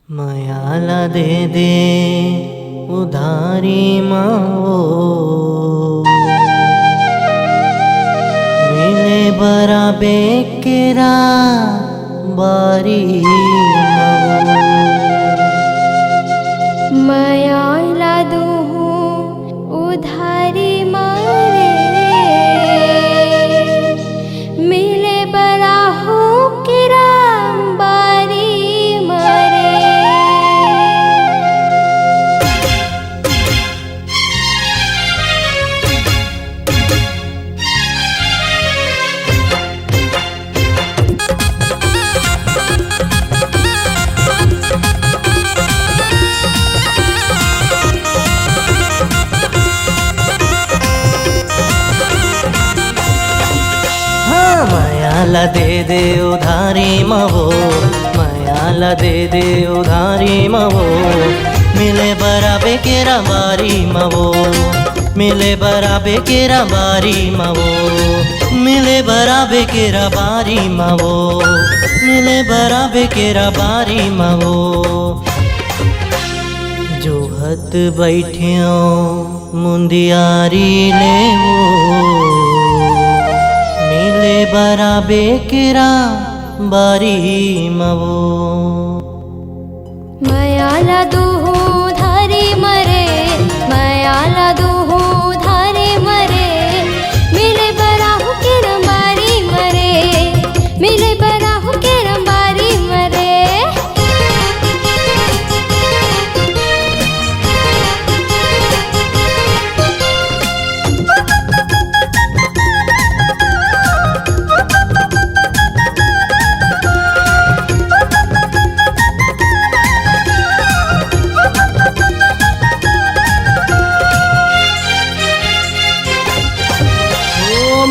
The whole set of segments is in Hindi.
मायाला दे दे उधारी माओ, मिले बराबे केरा बारी माओ। मायाला दूँ उधारी मारे, मिले बरा हो केरा बारी मारे। मायाला दे दे उधारी मावो, मायाला दे दे उधारी मावो, मिले बराबे केरा बारी मावो, मिले बराबे केरा बारी मावो, मिले बराबे केरा बारी मावो, मिले बराबे केरा बारी मावो। जो हत बैठियो मुंदियारी ले वो, मिले बराबे केरा बारी मावो। मायाला दूँ उधारी मरे, मायाला दूँ उधारी मरे, मिले बरा हो केरा बारी मरे, मिले बरा हो केरा बारी मरे।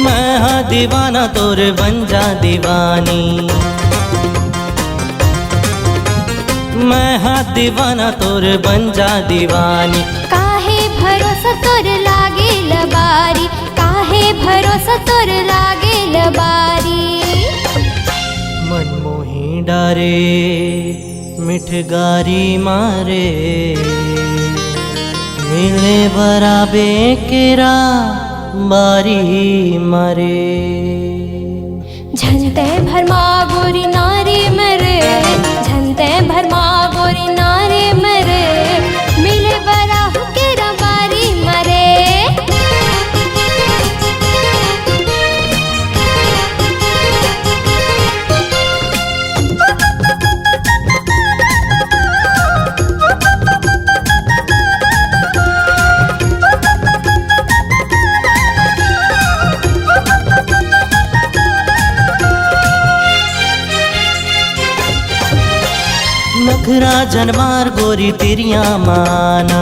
मैं हाँ दीवाना तोर बन जा दीवानी, मैं हाँ दीवाना तोर बन जा दीवानी। काहे भरोसा तोर लागे लबारी, काहे भरोसा तोर लागे लबारी। मनमोही डारे मिठगारी मारे, मिले बराबे केरा बारी मारे। झनते भरमा गोरी नारी मरे, झनते भरमा गोरी नारी मरे, मिले बरा हो केरा बारी मरे। नखरा जनमार गोरी तेरिया माना,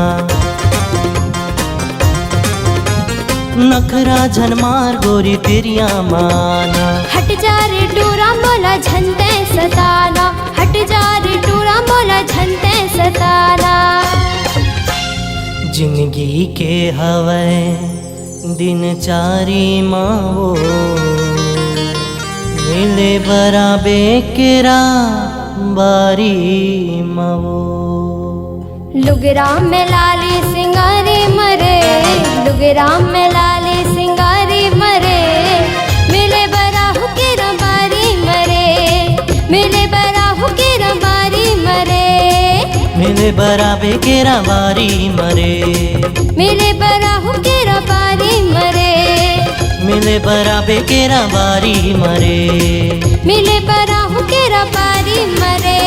नखरा जनमार गोरी तेरिया माना। हट जा रे टूरा मोला झनते सताना, हट जा रे टूरा मोला झनते सताना। जिंदगी के हवे दिन चारी मावो, मिले बराबे केरा बारी मावो। लुगरा में लाली सिंगारी मरे, लुगरा में लाली सिंगारी मरे, मिले बरा हो केरा बारी मरे, मिले बरा हो केरा बारी मरे। मिले बराबे केरा बारी मरे, मिले बरा हो केरा बारी मरे, मिले बराबे केरा बारी मरे, मिले बरा हो केरा बारी मरे।